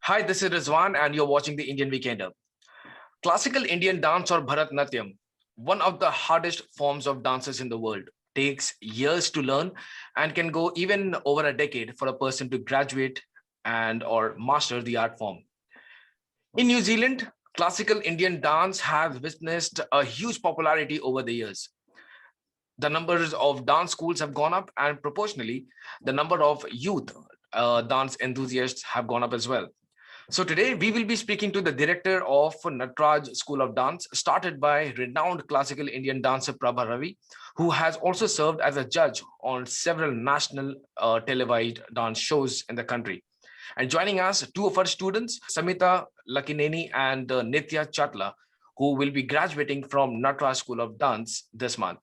Hi, this is Rizwan and you're watching the Indian Weekender. Classical Indian dance or Bharatnatyam, one of the hardest forms of dances in the world, takes years to learn and can go even over a decade for a person to graduate and or master the art form. In New Zealand, classical Indian dance has witnessed a huge popularity over the years. The numbers of dance schools have gone up and proportionally, the number of youth dance enthusiasts have gone up as well. So today we will be speaking to the director of Natraj School of Dance, started by renowned classical Indian dancer Prabha Ravi, who has also served as a judge on several national televised dance shows in the country. And joining us, two of our students, Samita, Lakkineni, and Nithya Chatla, who will be graduating from Natraj School of Dance this month.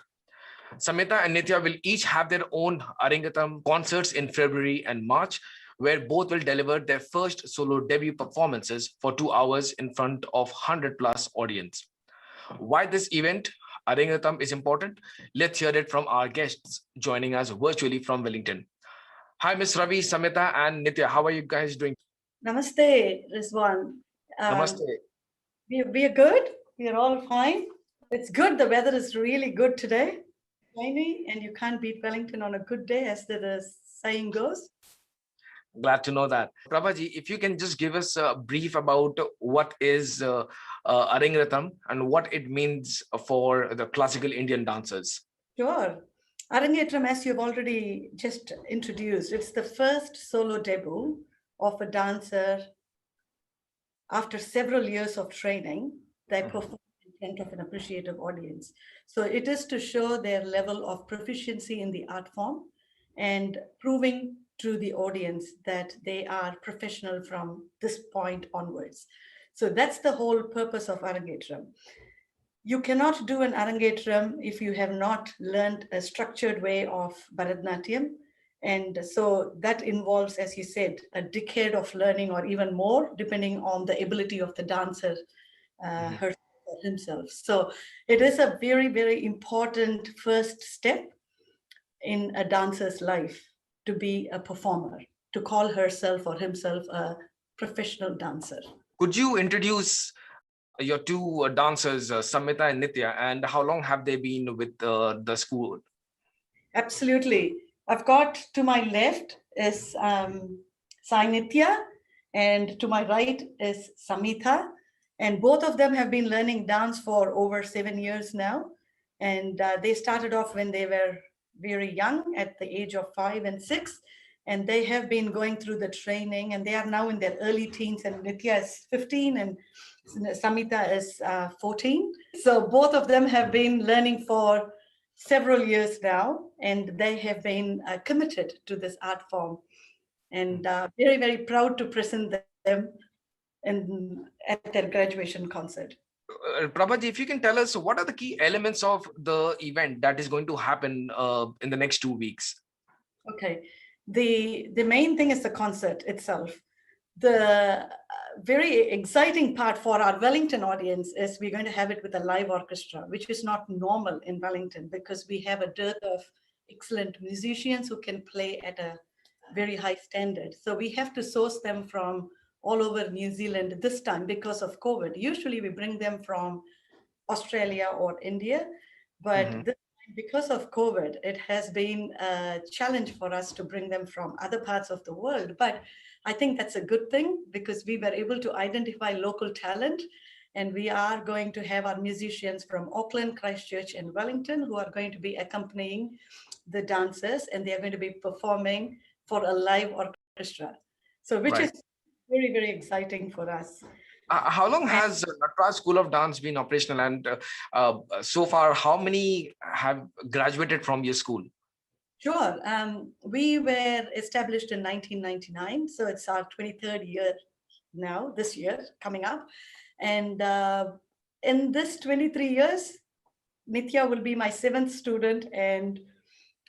Samita and Nithya will each have their own Arengatram concerts in February and March, where both will deliver their first solo debut performances for 2 hours in front of 100 plus audience. Why this event, Arengatram, is important? Let's hear it from our guests joining us virtually from Wellington. Hi, Miss Ravi, Samita, and Nithya. How are you guys doing? Namaste, Rizwan. Namaste. We are good. We are all fine. It's good. The weather is really good today. Shiny, and you can't beat Wellington on a good day, as the saying goes. Glad to know that. Prabhaji, if you can just give us a brief about what is Arengatram and what it means for the classical Indian dancers. Sure. Arengatram, as you've already just introduced, it's the first solo debut of a dancer after several years of training. They perform in front of an appreciative audience. So it is to show their level of proficiency in the art form and proving to the audience that they are professional from this point onwards. So that's the whole purpose of Arengatram. You cannot do an Arengatram if you have not learned a structured way of Bharatnatyam. And so that involves, as you said, a decade of learning or even more, depending on the ability of the dancer herself or himself. So it is a very, very important first step in a dancer's life to be a performer, to call herself or himself a professional dancer. Could you introduce your two dancers, Samita and Nithya, and how long have they been with the school? Absolutely. I've got to my left is Nithya, and to my right is Samita. And both of them have been learning dance for over 7 years now. And they started off when they were very young, at the age of 5 and 6. And they have been going through the training, and they are now in their early teens. And Nithya is 15 and Samita is 14. So both of them have been learning for several years now, and they have been committed to this art form, and very, very proud to present them at their graduation concert. Prabhaji, if you can tell us what are the key elements of the event that is going to happen in the next 2 weeks? Okay, the main thing is the concert itself. The very exciting part for our Wellington audience is we're going to have it with a live orchestra, which is not normal in Wellington because we have a dearth of excellent musicians who can play at a very high standard. So we have to source them from all over New Zealand this time because of COVID. Usually we bring them from Australia or India, but this time, because of COVID, it has been a challenge for us to bring them from other parts of the world. But I think that's a good thing because we were able to identify local talent, and we are going to have our musicians from Auckland, Christchurch, and Wellington who are going to be accompanying the dancers, and they are going to be performing for a live orchestra. So which is very, very exciting for us. How long has Natraj School of Dance been operational, and so far, how many have graduated from your school? Sure. We were established in 1999, so it's our 23rd year now, this year coming up. And in this 23 years, Nithya will be my 7th student, and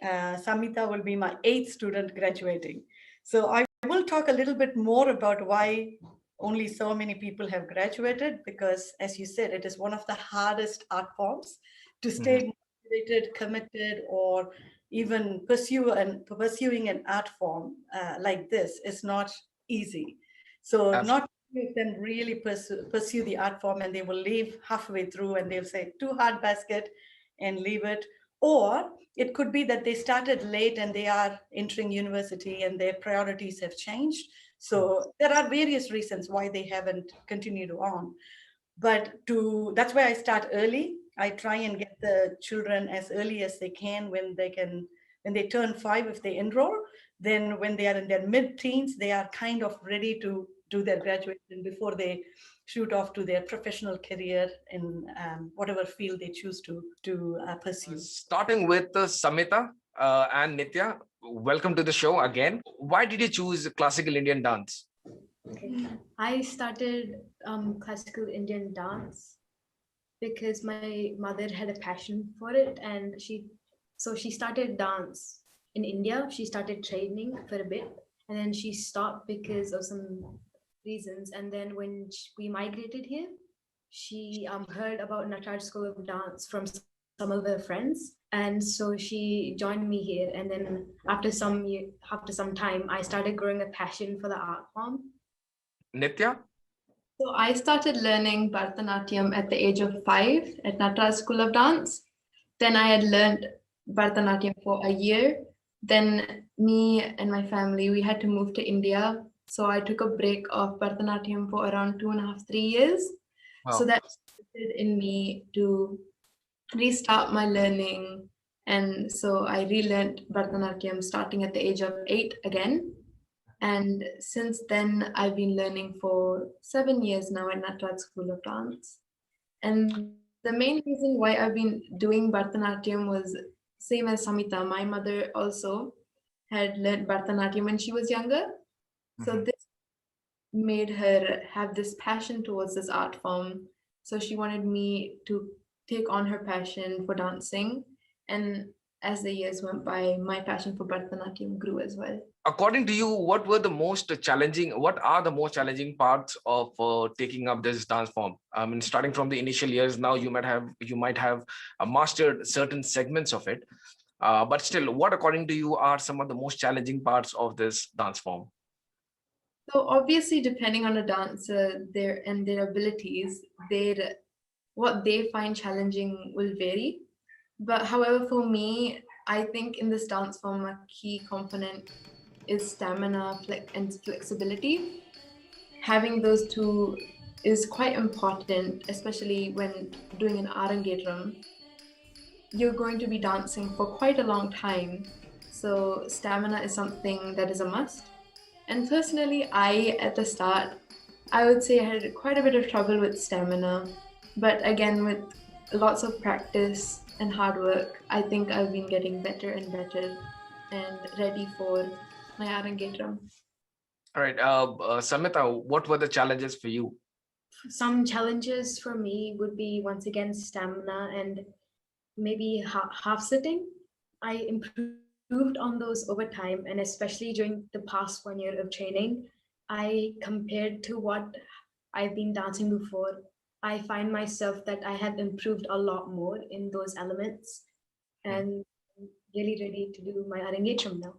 Samita will be my 8th student graduating. So I will talk a little bit more about why only so many people have graduated, because as you said, it is one of the hardest art forms to stay motivated, committed, or even pursuing an art form like this is not easy. So Abs- not many of them really pursue the art form, and they will leave halfway through and they'll say too hard basket and leave it. Or it could be that they started late and they are entering university and their priorities have changed. So there are various reasons why they haven't continued on. But that's why I start early. I try and get the children as early as they can when they turn 5, if they enroll, then when they are in their mid-teens, they are kind of ready to do their graduation before they shoot off to their professional career in whatever field they choose to pursue. Starting with Samita and Nithya, welcome to the show again. Why did you choose classical Indian dance? Okay. I started classical Indian dance because my mother had a passion for it, and she started dance in India. She started training for a bit, and then she stopped because of some reasons. And then when we migrated here, she heard about Natraj School of Dance from some of her friends, and so she joined me here. And then after some time, I started growing a passion for the art form. Nithya? So I started learning Bharatnatyam at the age of 5 at Natraj School of Dance. Then I had learned Bharatnatyam for a year. Then me and my family, we had to move to India. So I took a break of Bharatnatyam for around 2.5, 3 years. Wow. So that resulted in me to restart my learning. And so I relearned Bharatnatyam starting at the age of 8 again. And since then, I've been learning for 7 years now at Natraj School of Dance. And the main reason why I've been doing Bharatanatyam was same as Samita. My mother also had learned Bharatanatyam when she was younger. So this made her have this passion towards this art form. So she wanted me to take on her passion for dancing. And as the years went by, my passion for Bharatanatyam grew as well. According to you, what are the most challenging parts of taking up this dance form? I mean, starting from the initial years, now you might have mastered certain segments of it. But still, what according to you are some of the most challenging parts of this dance form? So obviously, depending on a dancer, their abilities, what they find challenging will vary. But however, for me, I think in this dance form, a key component is stamina and flexibility. Having those two is quite important, especially when doing an Arengatram. You're going to be dancing for quite a long time. So stamina is something that is a must. And personally, at the start, I would say I had quite a bit of trouble with stamina. But again, with lots of practice and hard work, I think I've been getting better and better and ready for my Arengatram. All right, Samita, what were the challenges for you? Some challenges for me would be once again stamina and maybe half sitting. I improved on those over time, and especially during the past 1 year of training, I compared to what I've been dancing before. I find myself that I have improved a lot more in those elements, and really ready to do my Arengatram now.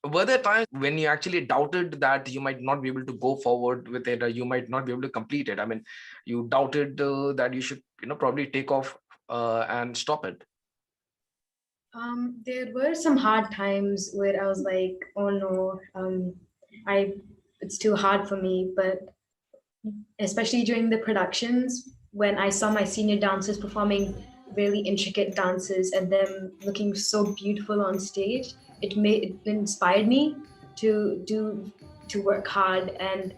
Were there times when you actually doubted that you might not be able to go forward with it, or you might not be able to complete it? I mean, you doubted that you should, probably take off and stop it. There were some hard times where I was like, oh no, it's too hard for me. But especially during the productions, when I saw my senior dancers performing really intricate dances and them looking so beautiful on stage, it inspired me to work hard, and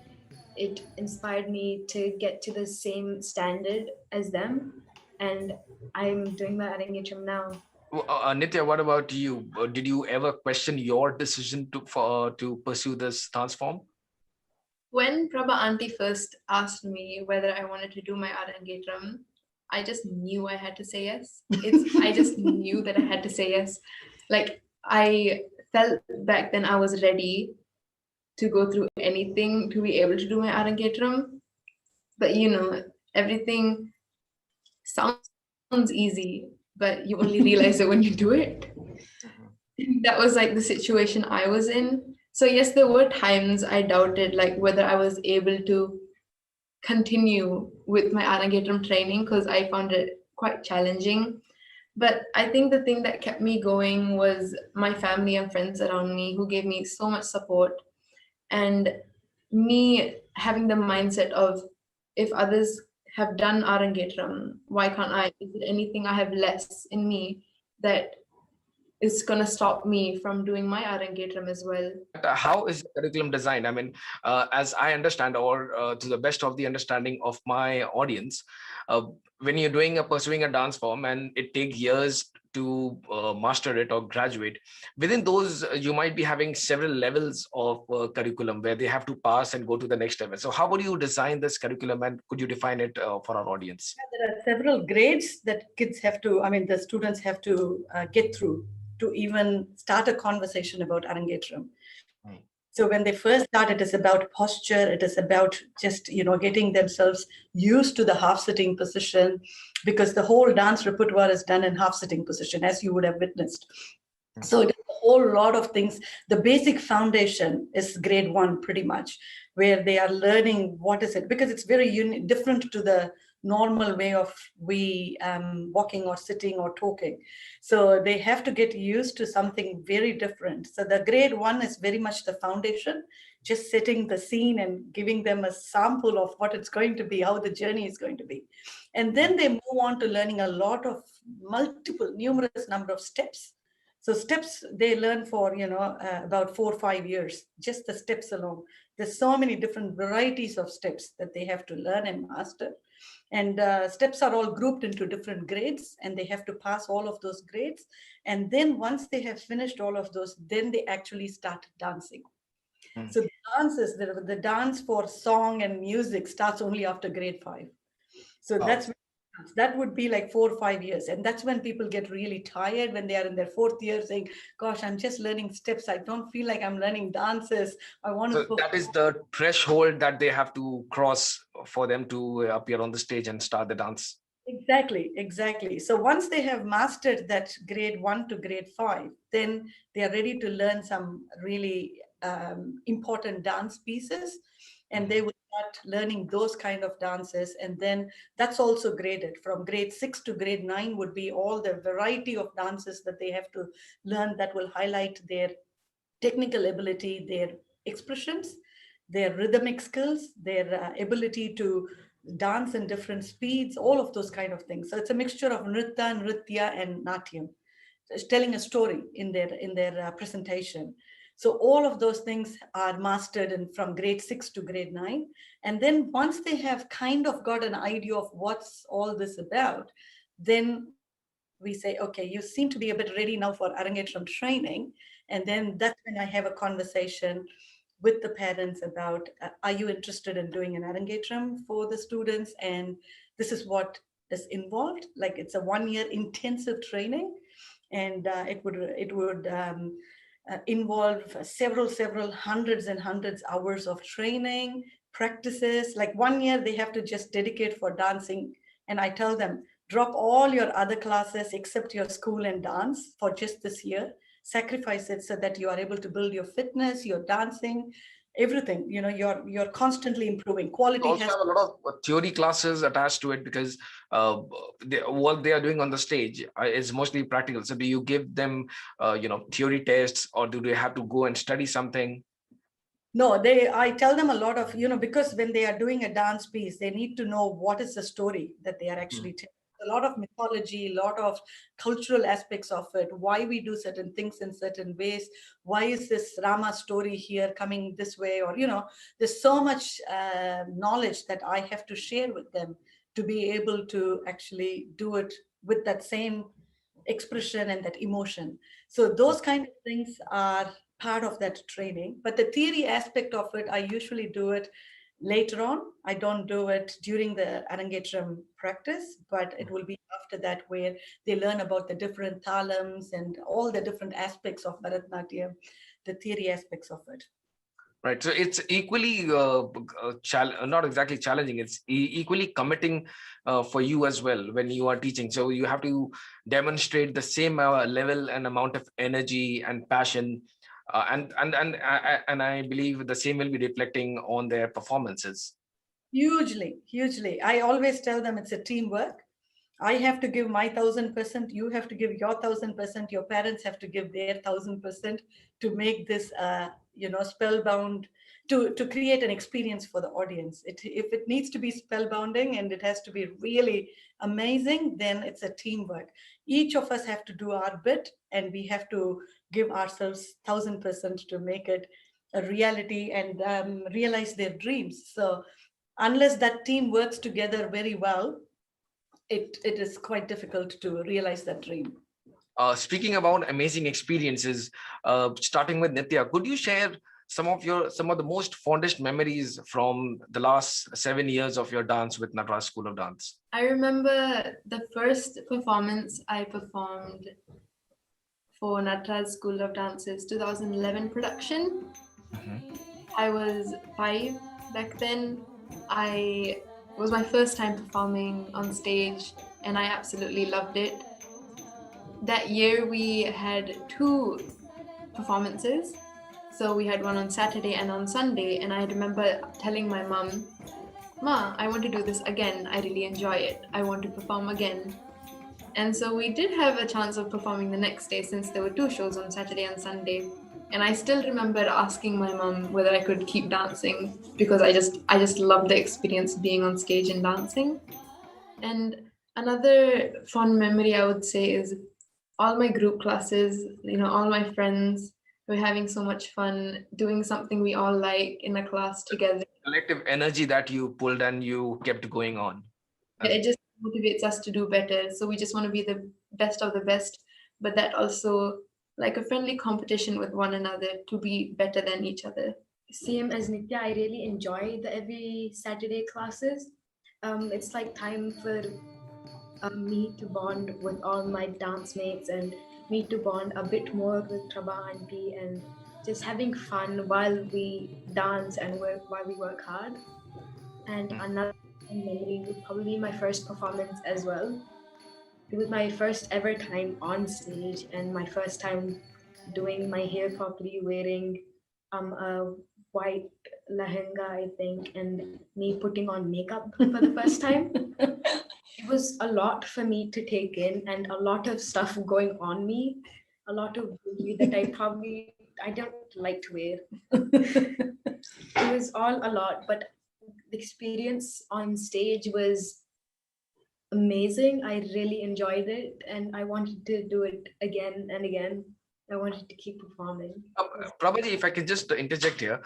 it inspired me to get to the same standard as them. And I'm doing that at Arengatram now. Nithya, what about you? Did you ever question your decision to pursue this dance form? When Prabha Auntie first asked me whether I wanted to do my Arengatram, I just knew I had to say yes. I just knew that I had to say yes. Like, I felt back then I was ready to go through anything to be able to do my Arengatram. But everything sounds easy, but you only realize it when you do it. That was like the situation I was in. So yes, there were times I doubted like whether I was able to continue with my Arengatram training because I found it quite challenging. But I think the thing that kept me going was my family and friends around me who gave me so much support, and me having the mindset of, if others have done Arangetram, why can't I? Is there anything I have less in me that is going to stop me from doing my Arangetram as well? How is the curriculum designed? I mean, as I understand, or to the best of the understanding of my audience, uh, when you're pursuing a dance form and it takes years to master it or graduate, within those you might be having several levels of curriculum where they have to pass and go to the next level. So how would you design this curriculum, and could you define it for our audience? There are several grades that kids have to, I mean, the students have to get through to even start a conversation about Arangetram. So when they first start, it is about posture. It is about just, getting themselves used to the half sitting position, because the whole dance repertoire is done in half sitting position, as you would have witnessed. So it is a whole lot of things. The basic foundation is grade 1 pretty much, where they are learning what is it, because it's very different to the normal way of we walking or sitting or talking. So they have to get used to something very different. So the grade 1 is very much the foundation, just setting the scene and giving them a sample of what it's going to be, how the journey is going to be. And then they move on to learning a lot of numerous number of steps. So steps they learn for, about 4 or 5 years, just the steps alone. There's so many different varieties of steps that they have to learn and master. And steps are all grouped into different grades, and they have to pass all of those grades. And then once they have finished all of those, then they actually start dancing. So the dance for song and music starts only after grade 5. So that would be like 4 or 5 years. And that's when people get really tired, when they are in their 4th year saying, gosh, I'm just learning steps. I don't feel like I'm learning dances. I want to. So that is the threshold that they have to cross for them to appear on the stage and start the dance. Exactly. So once they have mastered that grade 1 to grade 5, then they are ready to learn some really important dance pieces, and they will start learning those kind of dances. And then that's also graded from grade 6 to grade 9 would be all the variety of dances that they have to learn that will highlight their technical ability, their expressions, their rhythmic skills, their ability to dance in different speeds, all of those kind of things. So it's a mixture of Nithya, and Natyam, telling a story in their presentation. So all of those things are mastered from grade 6 to grade 9. And then once they have kind of got an idea of what's all this about, then we say, okay, you seem to be a bit ready now for Arangetram training. And then that's when I have a conversation with the parents about, are you interested in doing an Arangetram for the students? And this is what is involved. Like it's a 1-year intensive training, and it would involve several hundreds and hundreds hours of training, practices. Like 1 year, they have to just dedicate for dancing. And I tell them, drop all your other classes except your school and dance for just this year. Sacrifice it so that you are able to build your fitness, your dancing, everything. You're constantly improving. Quality Also has have a lot of theory classes attached to it, because what they are doing on the stage is mostly practical. So do you give them theory tests, or do they have to go and study something? No, I tell them a lot of, because when they are doing a dance piece, they need to know what is the story that they are actually telling. A lot of mythology, a lot of cultural aspects of it, why we do certain things in certain ways, why is this Rama story here coming this way, or, there's so much knowledge that I have to share with them to be able to actually do it with that same expression and that emotion. So those kind of things are part of that training. But the theory aspect of it, I usually do it later on. I don't do it during the Arangetram practice, but it will be after that, where they learn about the different talams and all the different aspects of Bharatnatyam, the theory aspects of it. Right. So it's equally not exactly challenging. It's equally committing for you as well when you are teaching. So you have to demonstrate the same level and amount of energy and passion And I believe the same will be reflecting on their performances. Hugely, hugely. I always tell them it's a teamwork. I have to give my 1,000%. You have to give your 1,000%. Your parents have to give their 1,000% to make this, spellbound. To create an experience for the audience. If it needs to be spellbounding and it has to be really amazing, then it's a teamwork. Each of us have to do our bit, and we have to give ourselves 1,000% to make it a reality and realize their dreams. So unless that team works together very well, it is quite difficult to realize that dream. Speaking about amazing experiences, starting with Nithya, could you share some of the most fondest memories from the last 7 years of your dance with Natraj School of Dance? I remember the first performance I performed for Natraj School of Dance's 2011 production. I was 5 back then. It was my first time performing on stage, and I absolutely loved it. That year we had 2 performances. So we had one on Saturday and on Sunday, and I remember telling my mom, "Ma, I want to do this again. I really enjoy it. I want to perform again." And so we did have a chance of performing the next day, since there were 2 shows on Saturday and Sunday. And I still remember asking my mom whether I could keep dancing, because I just loved the experience of being on stage and dancing. And another fond memory I would say is all my group classes, all my friends were having so much fun doing something we all like in a class together. Collective energy that you pulled and you kept going on. It just motivates us to do better. So we just want to be the best of the best, but that also like a friendly competition with one another to be better than each other. Same as Nithya, I really enjoy the every Saturday classes. It's like time for me to bond with all my dance mates, and me to bond a bit more with Prabha Auntie, and just having fun while we dance and while we work hard. And another memory would probably be my first performance as well. It was my first ever time on stage, and my first time doing my hair properly, wearing a white lehenga, I think, and me putting on makeup for the first time. It was a lot for me to take in, and a lot of stuff going on me, a lot of jewelry that I don't like to wear. It was all a lot, but the experience on stage was amazing. I really enjoyed it, and I wanted to do it again and again. I wanted to keep performing. Prabhaji, if I can just interject here,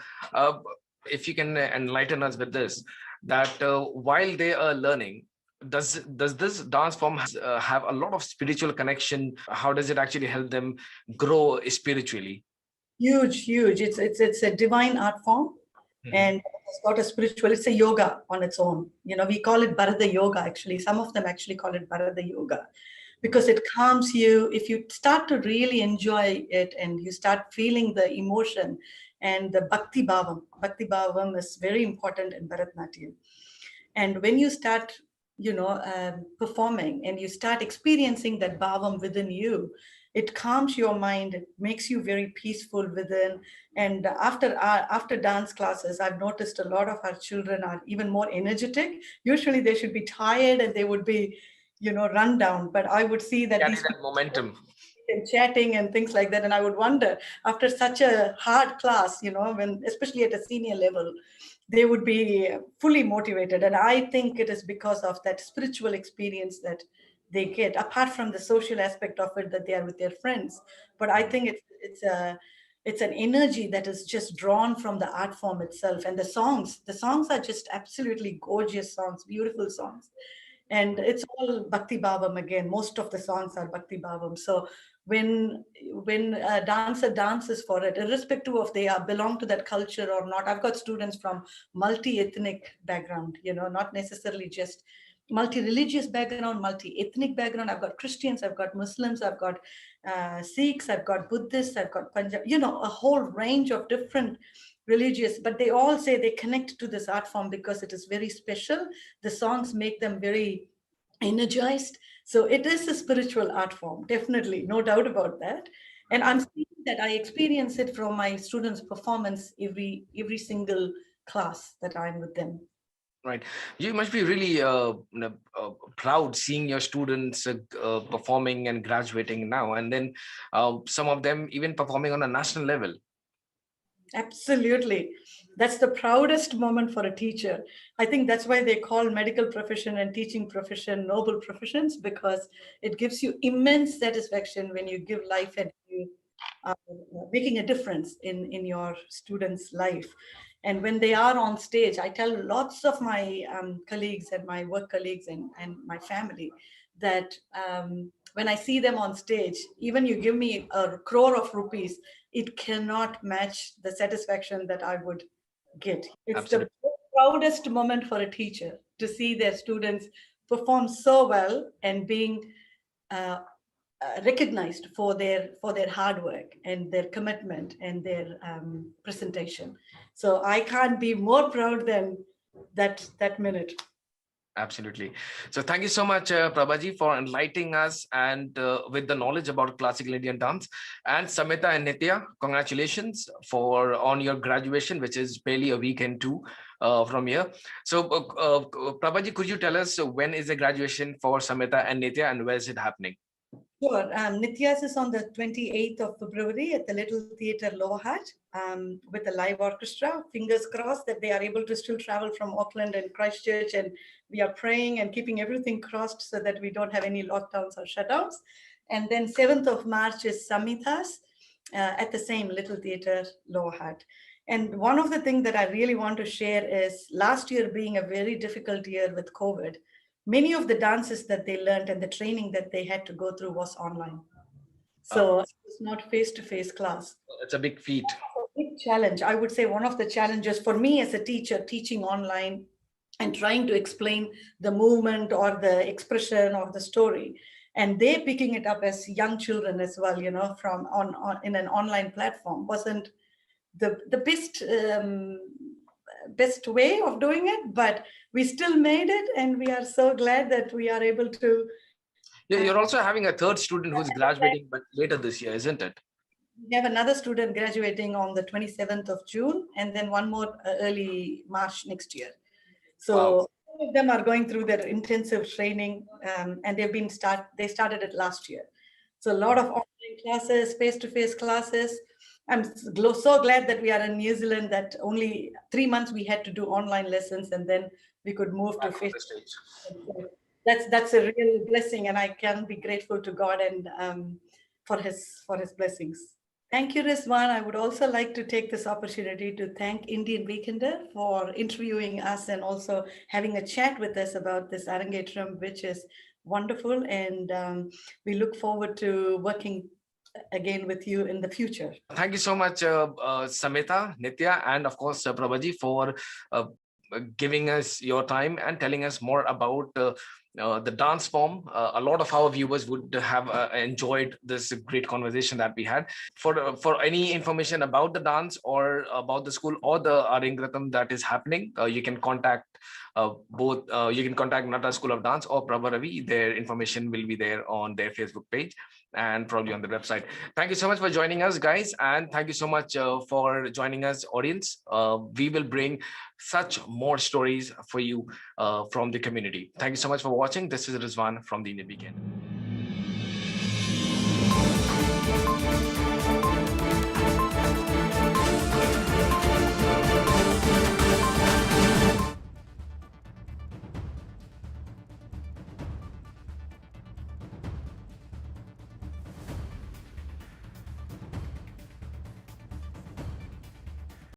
if you can enlighten us with this, that while they are learning, does this dance form have a lot of spiritual connection? How does it actually help them grow spiritually? Huge. It's a divine art form, and it's got a spiritual. It's a yoga on its own. We call it Bharata Yoga. Actually, some of them actually call it Bharata Yoga, because it calms you. If you start to really enjoy it and you start feeling the emotion and the Bhakti Bhavam is very important in Bharatnatyam. And when you start, performing and you start experiencing that Bhavam within you, it calms your mind. It makes you very peaceful within. And after dance classes, I've noticed a lot of our children are even more energetic. Usually they should be tired and they would be run down, but I would see that these that momentum and chatting and things like that, and I would wonder, after such a hard class, when especially at a senior level, they would be fully motivated. And I think it is because of that spiritual experience that they get, apart from the social aspect of it, that they are with their friends. But I think it's an energy that is just drawn from the art form itself. And the songs are just absolutely gorgeous songs, beautiful songs. And it's all Bhakti Bhavam again. Most of the songs are Bhakti Bhavam. So when a dancer dances for it, irrespective of they belong to that culture or not, I've got students from multi-ethnic background, not necessarily just multi-religious background, multi-ethnic background. I've got Christians, I've got Muslims, I've got Sikhs, I've got Buddhists, I've got Punjab, a whole range of different religious, but they all say they connect to this art form because it is very special. The songs make them very energized. So it is a spiritual art form, definitely, no doubt about that. And I'm seeing that I experience it from my students' performance every single class that I'm with them. Right. You must be really proud seeing your students performing and graduating now, and then some of them even performing on a national level. Absolutely. That's the proudest moment for a teacher. I think that's why they call medical profession and teaching profession noble professions, because it gives you immense satisfaction when you give life and you are making a difference in your students' life. And when they are on stage, I tell lots of my colleagues and my work colleagues and my family that when I see them on stage, even you give me a crore of rupees, it cannot match the satisfaction that I would get. It's the Absolutely. proudest moment for a teacher to see their students perform so well and being uh, recognized for their hard work and their commitment and their presentation. So I can't be more proud than that minute. Absolutely. So thank you so much, Prabhaji, for enlightening us and with the knowledge about classical Indian dance. And Samita and Nithya, congratulations for on your graduation, which is barely a weekend too from here. So Prabhaji, could you tell us when is the graduation for Samita and Nithya, and where is it happening? Sure. Nitya's is on the 28th of February at the Little Theatre Lower Hat with a live orchestra. Fingers crossed that they are able to still travel from Auckland and Christchurch. And we are praying and keeping everything crossed so that we don't have any lockdowns or shutdowns. And then 7th of March is Samitha's at the same Little Theatre Lower Hat. And one of the things that I really want to share is last year being a very difficult year with COVID, many of the dances that they learned and the training that they had to go through was online. So it was not face-to-face class. It's a big feat. A big challenge. I would say one of the challenges for me as a teacher teaching online and trying to explain the movement or the expression or the story. And they picking it up as young children as well, from on in an online platform wasn't the best way of doing it, but we still made it, and we are so glad that we are able to. You're also having a third student who's graduating, but later this year, isn't it? We have another student graduating on the 27th of June, and then one more early March next year. So Wow. all of them are going through their intensive training, and they started it last year. So a lot of online classes, face-to-face classes. I'm so glad that we are in New Zealand, that only 3 months we had to do online lessons, and then we could move to Back on face. the stage. That's a real blessing, and I can be grateful to God and for his blessings. Thank you, Rizwan. I would also like to take this opportunity to thank Indian Weekender for interviewing us and also having a chat with us about this Arengatram, which is wonderful. And we look forward to working again with you in the future. Thank you so much, Samita, Nithya, and of course, Prabhaji, for giving us your time and telling us more about the dance form. A lot of our viewers would have enjoyed this great conversation that we had. For any information about the dance or about the school or the Arengatram that is happening, you can contact both. You can contact Natraj School of Dance or Prabha Ravi. Their information will be there on their Facebook page and probably on the website. Thank you so much for joining us, guys, and thank you so much for joining us, audience. We will bring such more stories for you from the community. Thank you so much for watching. This is Rizwan from the Indian Weekend.